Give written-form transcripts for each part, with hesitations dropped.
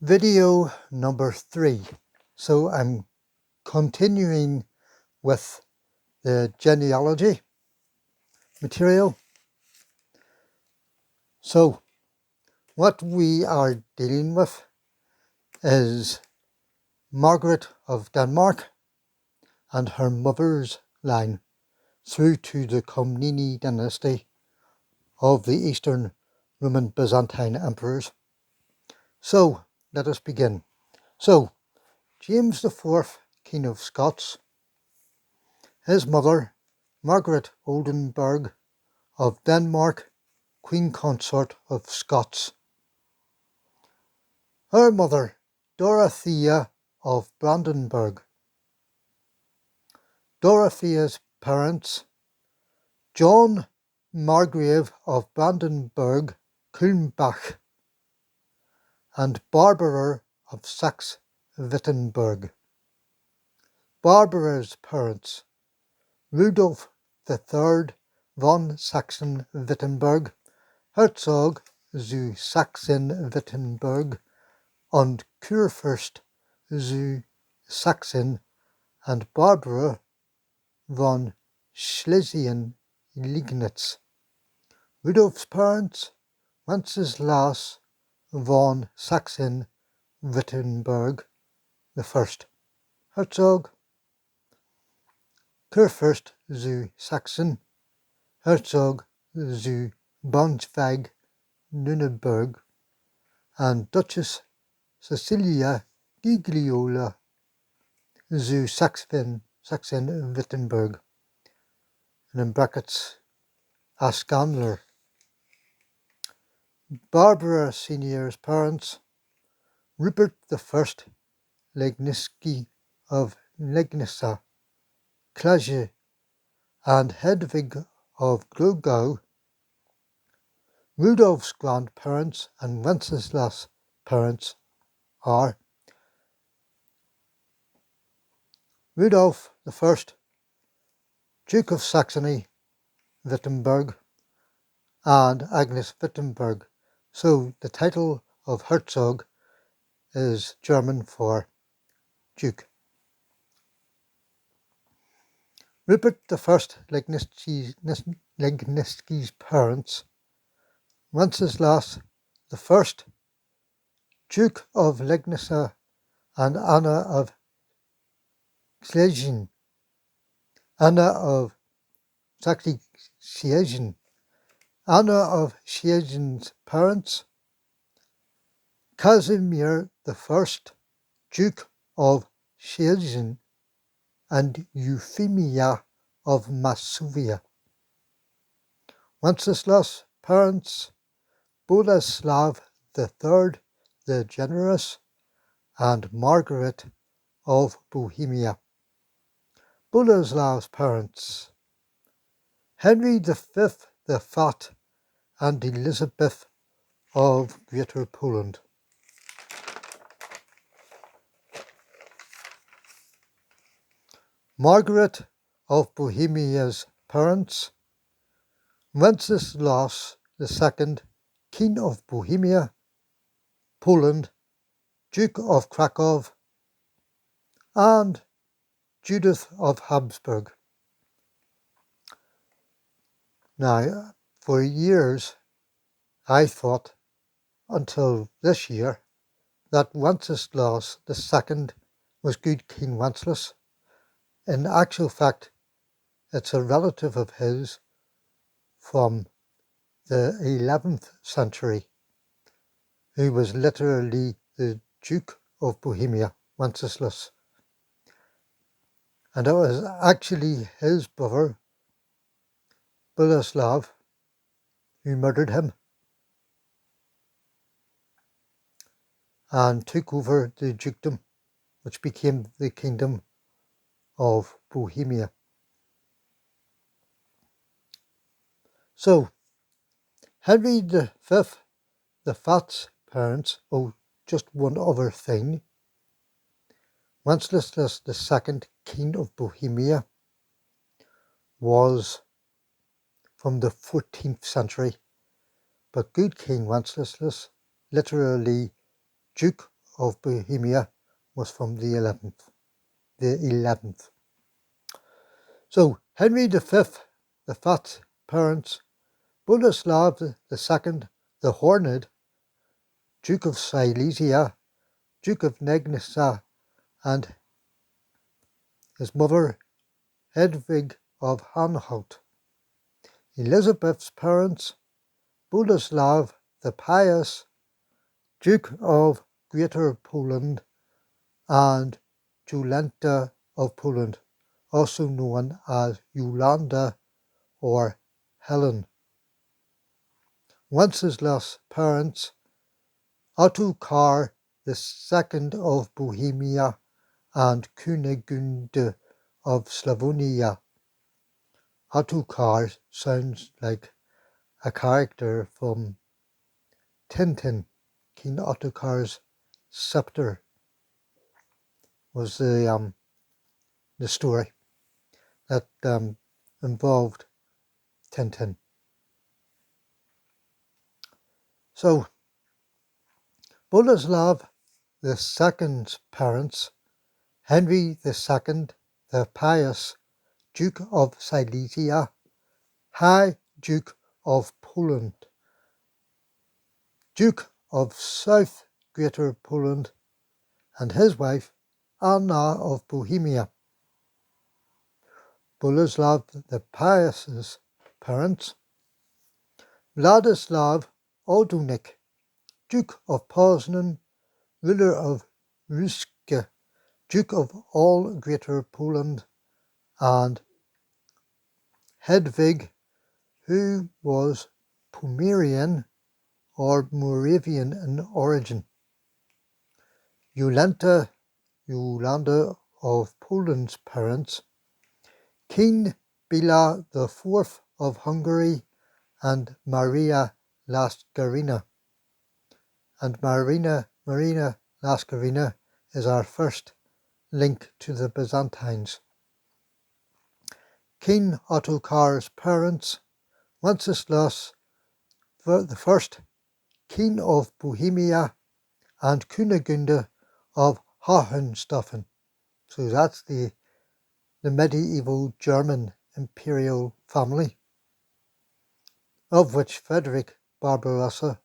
Video number 3. So I'm continuing with the genealogy material. So what we are dealing with is Margaret of Denmark and her mother's line through to the Komneni dynasty of the Eastern Roman Byzantine emperors. So let us begin. So James IV, King of Scots, his mother Margaret Oldenburg of Denmark, Queen Consort of Scots. Her mother Dorothea of Brandenburg. Dorothea's parents John Margrave of Brandenburg, Kulmbach, and Barbara of Saxe-Wittenberg. Barbara's parents Rudolf III von Sachsen-Wittenberg, Herzog zu Sachsen-Wittenberg und Kurfürst zu Sachsen, and Barbara von Schlesien-Liegnitz. Rudolf's parents Wenceslaus von Sachsen-Wittenberg I, Herzog, Kurfürst zu Sachsen, Herzog zu Braunschweig-Lüneburg, and Duchess Cecilia Gigliola zu Sachsen-Wittenberg, and in brackets Askandler. Barbara Senior's parents Rupert I Legnicki of Legnica, Klaje, and Hedwig of Glogau. Rudolph's grandparents and Wenceslaus' parents are Rudolph I, Duke of Saxony, Wittenberg, and Agnes Wittenberg. So the title of Herzog is German for Duke. Rupert I Legnicki's parents, Wenceslaus I, Duke of Legnica, and Anna of Schlesien, Anna of Saxe-Siegen. Anna of Schlesien's parents, Casimir I, Duke of Schlesien, and Euphemia of Masovia. Wenceslaus' parents, Boleslav III the Generous, and Margaret of Bohemia. Boleslav's parents, Henry V the Fat and Elizabeth of Greater Poland. Margaret of Bohemia's parents, Wenceslaus II, King of Bohemia, Poland, Duke of Krakow, and Judith of Habsburg. Now, for years, I thought, until this year, that Wenceslaus II was Good King Wenceslas. In actual fact, it's a relative of his from the 11th century, who was literally the Duke of Bohemia, Wenceslas. And it was actually his brother, Boleslav, who murdered him and took over the dukedom, which became the Kingdom of Bohemia. So, Henry V the Fat's parents, just one other thing, Wenceslaus II, King of Bohemia, was from the 14th century, but Good King Wenceslas, literally Duke of Bohemia was from the 11th. So Henry V, the Fat parents, Boleslav II, the Horned, Duke of Silesia, Duke of Negnica, and his mother Hedwig of Anhalt. Elizabeth's parents, Boleslav the Pious, Duke of Greater Poland, and Jolanta of Poland, also known as Yolanda or Helen. Wenceslaus' parents, Ottokar II of Bohemia and Kunigunde of Slavonia. Ottokar sounds like a character from Tintin. King Ottokar's scepter was the story that involved Tintin. So Boleslav II's parents, Henry II the Pious, Duke of Silesia, High Duke of Poland, Duke of South Greater Poland, and his wife Anna of Bohemia. Boleslav the Pious's parents, Vladislav Odunik, Duke of Poznan, ruler of Ruska, Duke of all Greater Poland, and Hedwig, who was Pomerian or Moravian in origin. Yolanda of Poland's parents, King Bela IV of Hungary, and Maria Laskarina. And Marina Laskarina is our first link to the Byzantines. King Ottokar's parents, Wenceslaus I, King of Bohemia, and Kunigunde of Hohenstaufen. So that's the medieval German imperial family, of which Frederick Barbarossa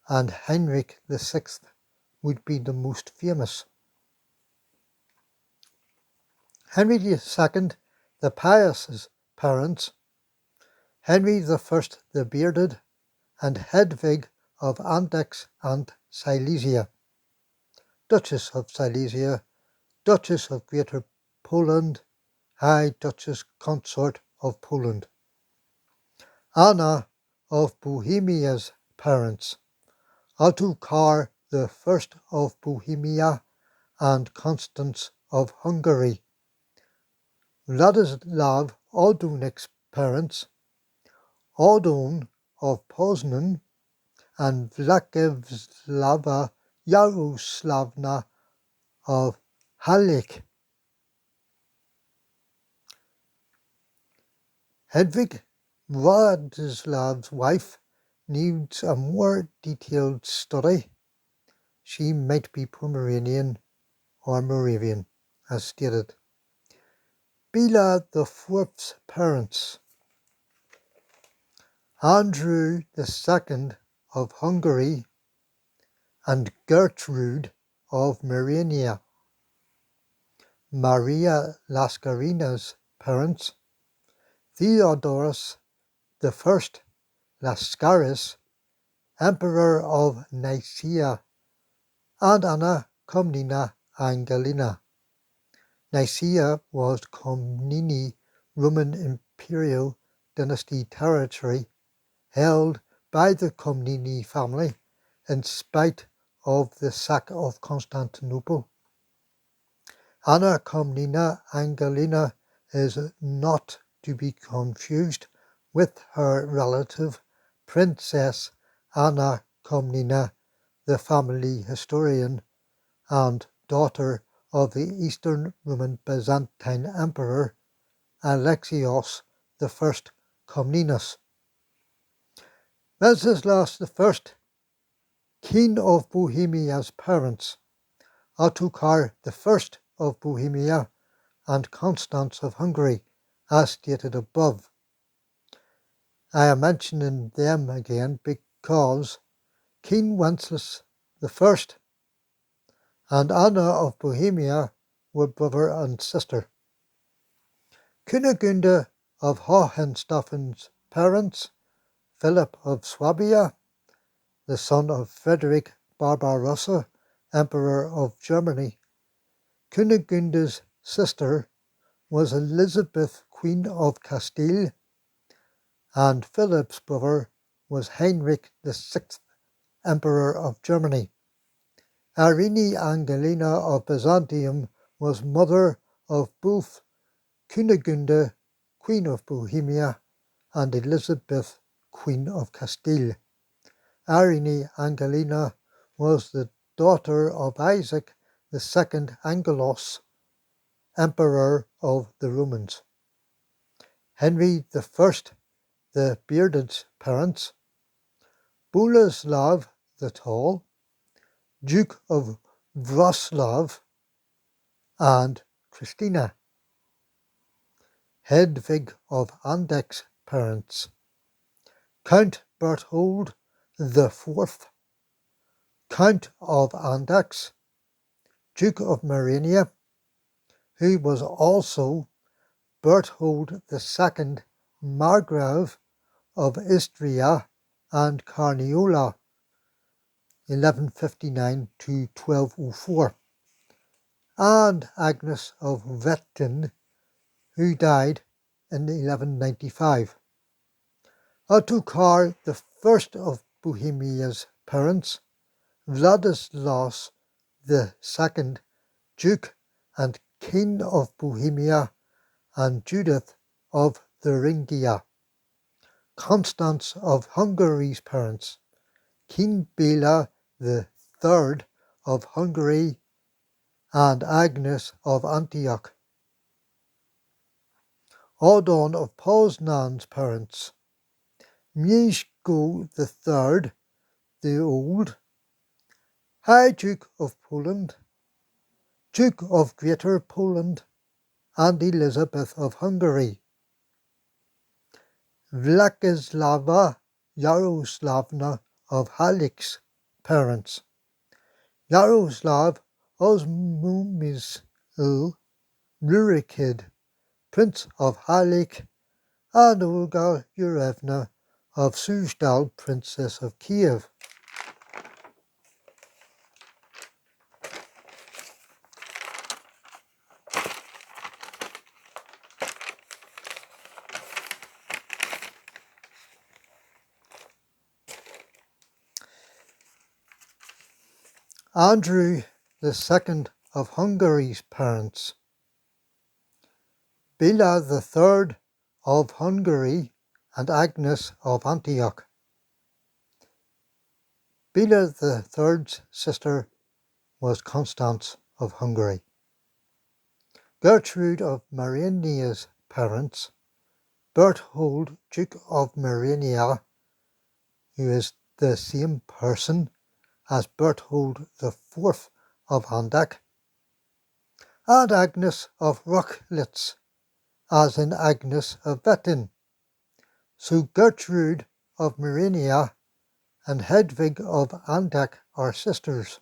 and Heinrich VI would be the most famous. Henry II, the Pious's parents, Henry I the Bearded, and Hedwig of Andechs and Silesia, Duchess of Silesia, Duchess of Greater Poland, High Duchess Consort of Poland. Anna of Bohemia's parents, Ottokar I of Bohemia and Constance of Hungary. Vladislav Odunik's parents, Odon of Poznan and Vladislava Yaroslavna of Halik. Hedwig, Vladislav's wife, needs a more detailed study. She might be Pomeranian or Moravian, as stated. Bela IV's parents, Andrew II of Hungary and Gertrude of Merania. Maria Laskarina's parents, Theodorus I Lascaris, Emperor of Nicaea, and Anna Komneni Angelina. Nicaea was Komneni Roman Imperial Dynasty territory held by the Komneni family in spite of the sack of Constantinople. Anna Komneni Angelina is not to be confused with her relative Princess Anna Komneni, the family historian and daughter of the Eastern Roman Byzantine Emperor Alexios I Komnenos. Wenceslaus I, King of Bohemia's parents, Ottokar I of Bohemia, and Constance of Hungary, as stated above. I am mentioning them again because King Wenceslas I and Anna of Bohemia were brother and sister. Kunigunde of Hohenstaufen's parents, Philip of Swabia, the son of Frederick Barbarossa, Emperor of Germany. Kunigunde's sister was Elizabeth, Queen of Castile, and Philip's brother was Heinrich VI, Emperor of Germany. Irene Angelina of Byzantium was mother of both Kunigunde, Queen of Bohemia, and Elizabeth, Queen of Castile. Irene Angelina was the daughter of Isaac II Angelos, Emperor of the Romans. Henry I, the Bearded's parents, Boleslav the Tall, Duke of Wrocław, and Christina. Hedwig of Andech's parents, Count Berthold IV, Count of Andechs, Duke of Merania, who was also Berthold II Margrave of Istria and Carniola, 1159 to 1204, and Agnes of Wettin, who died in 1195. Ottokar I of Bohemia's parents, Vladislaus II, Duke and King of Bohemia, and Judith of Thuringia. Constance of Hungary's parents, King Bela III of Hungary, and Agnes of Antioch. Odon of Poznan's parents, Mieszko III the Old, High Duke of Poland, Duke of Greater Poland, and Elizabeth of Hungary. Vladislava Yaroslavna of Halic's parents, Yaroslav Osmomysl Rurikid, Prince of Halic, and Olga Yurevna of Suzdal, Princess of Kiev. Andrew II of Hungary's parents, Bela III of Hungary, and Agnes of Antioch. Bela III's sister was Constance of Hungary. Gertrude of Marinia's parents, Berthold, Duke of Marinia, who is the same person as Berthold IV of Andech, and Agnes of Rochlitz, as in Agnes of Wettin. So Gertrude of Marinia and Hedwig of Andech are sisters.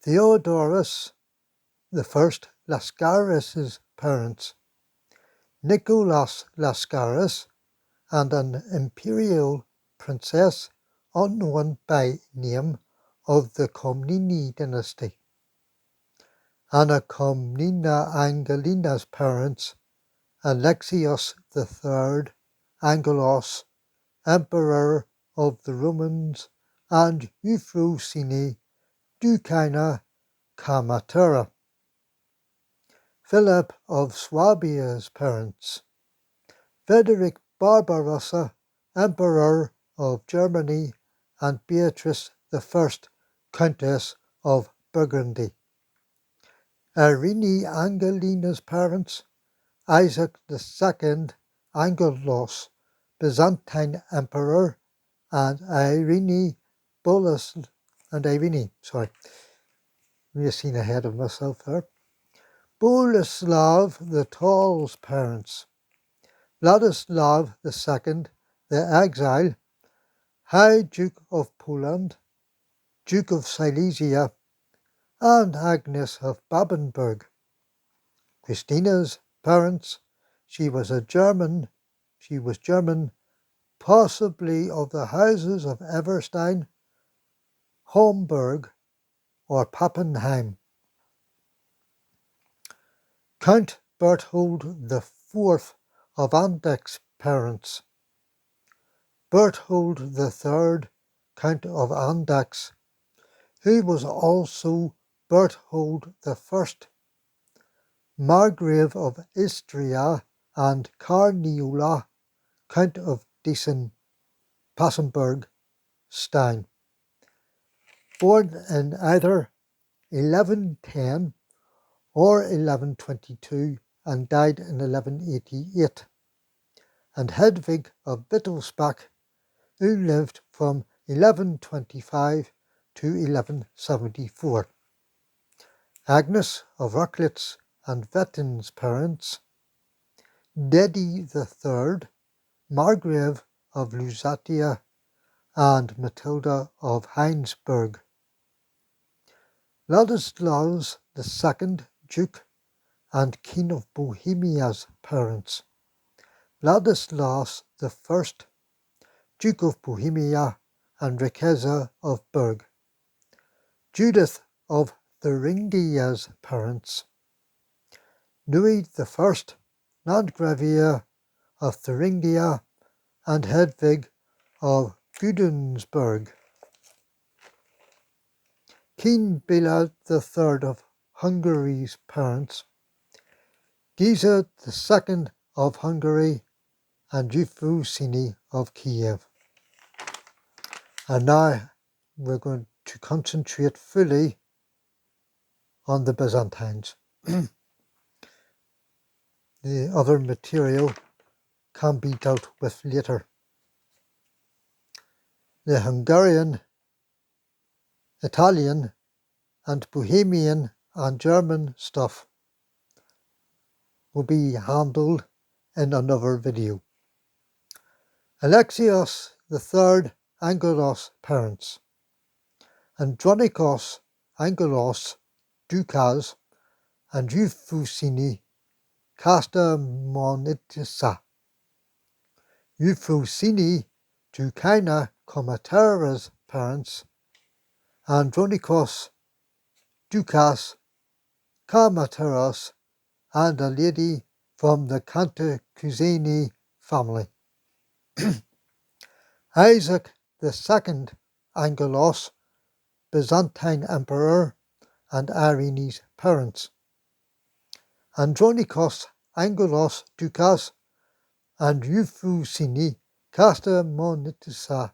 Theodorus I Lascaris' parents, Nicholas Lascaris, and an imperial princess unknown by name of the Komneni dynasty. Anna Komnena Angelina's parents, Alexios III Angelos, Emperor of the Romans, and Euphrosyne Ducina Kamatera. Philip of Swabia's parents, Frederick Barbarossa, Emperor of Germany, and Beatrice I, Countess of Burgundy. Irene Angelina's parents, Isaac II Angelos, Byzantine Emperor, and Irene racing ahead of myself there. Boleslav the Tall's parents. Vladislav II, the exile, High Duke of Poland, Duke of Silesia, and Agnes of Babenberg. Christina's parents. She was German, possibly of the houses of Everstein, Homburg, or Pappenheim. Count Berthold IV of Andech's parents. Berthold III, Count of Andechs, who was also Berthold I, Margrave of Istria, and Carniola, Count of Passenberg Stein. Born in either 1110 or 1122 and died in 1188, and Hedwig of Wittelsbach, who lived from 1125 to 1174. Agnes of Rochlitz and Wettin's parents. Dedi III, Margrave of Lusatia, and Matilda of Heinsberg. Ladislaus II, Duke and King of Bohemia's parents. Ladislaus I, Duke of Bohemia and Riqueza of Berg. Judith of Thuringia's parents. Louis I, Landgravia of Thuringia, and Hedwig of Gudensberg. King Bela III of Hungary's parents. Giza II of Hungary, and Euphrosini of Kiev. And now we're going to concentrate fully on the Byzantines. The other material can be dealt with later. The Hungarian, Italian, and Bohemian and German stuff will be handled in another video. Alexios III Angelos parents. Andronikos Angelos Dukas and Euphrosini Kastamonitissa. Euphrosini Dukaina Komatera's parents. Andronikos Dukas Kamateros, and a lady from the Cantacuzeni family. Isaac II Angelos, Byzantine Emperor, and Irene's parents. Andronikos Angelos Dukas and Euphrosini Kastamonitissa.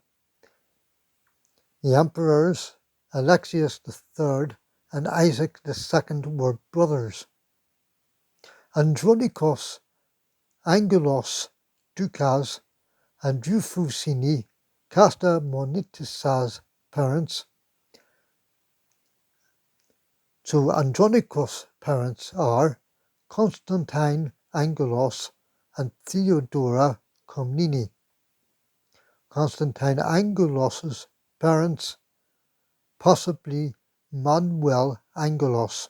The emperors Alexius III and Isaac II were brothers. Andronikos Angelos Dukas and Euphrosini Kastamonitissa's parents. So Andronikos' parents are Constantine Angelos and Theodora Komneni. Constantine Angelos's parents, possibly Manuel Angelos.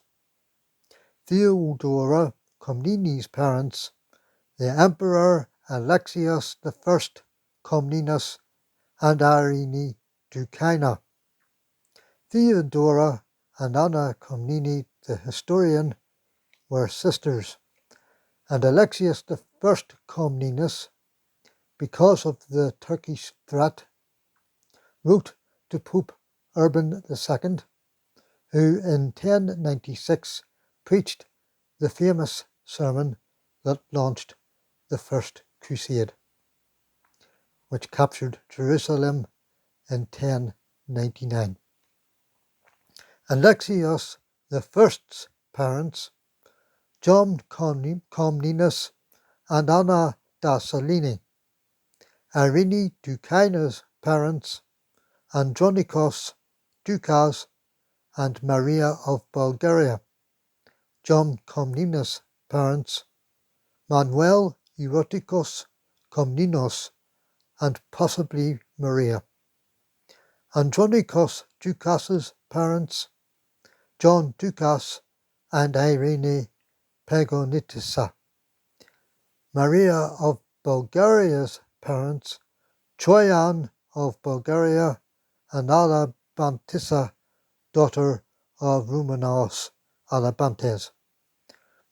Theodora Komneni's parents, the Emperor Alexios I Komnenos and Irene Dukaina. Theodora and Anna Komneni, the historian, were sisters, and Alexios I Komnenos, because of the Turkish threat, wrote to Pope Urban II, who in 1096 preached the famous sermon that launched the First Crusade, which captured Jerusalem in 1099. Alexios I's parents, John Komnenos and Anna da Salini. Irene Dukaina's parents, Andronikos Dukas and Maria of Bulgaria, John Komnena's parents, Manuel Eroticus Komnenos, and possibly Maria, Andronicus Ducas's parents, John Ducas and Irene Pagonitissa, Maria of Bulgaria's parents, Troyan of Bulgaria, and Alabantissa, daughter of Romanos Alabantes,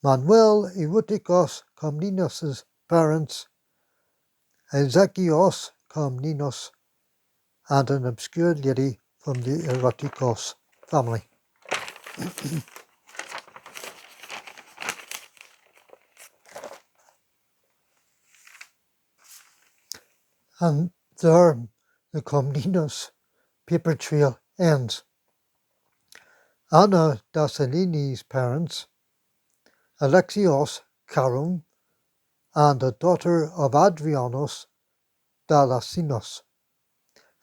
Manuel Eutychos Komnenos' parents, Ezekios Komnenos, and an obscure lady from the Eutychos family. And there the Komnenos paper trail ends. Anna Dassalini's parents, Alexios Charon, and a daughter of Adrianos Dalasinos.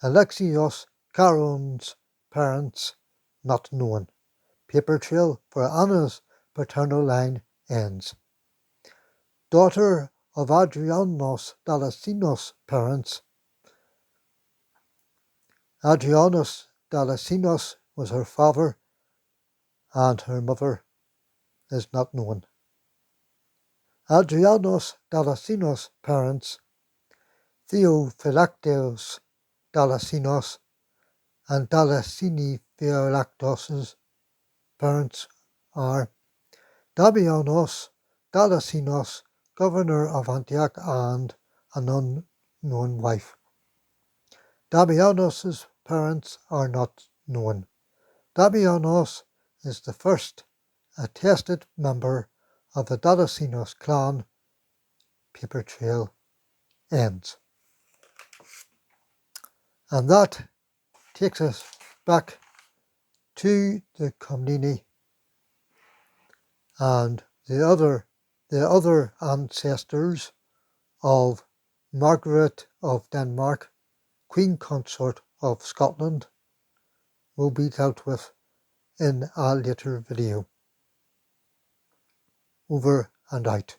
Alexios Charon's parents not known. Paper trail for Anna's paternal line ends. Daughter of Adrianos Dalasinos' parents. Adrianos Dalasinos was her father, and her mother is not known. Adrianos Dalasinos' parents, Theophylactos Dalasinos and Dalasini Theolactos' parents are Dabianos Dalasinos, governor of Antioch, and an unknown wife. Dabianos' parents are not known. Dabianos is the first attested member of the Dalasinos clan. Paper trail ends. And that takes us back to the Komneni and the other ancestors of Margaret of Denmark, Queen Consort of Scotland, will be dealt with in a later video. Over and out.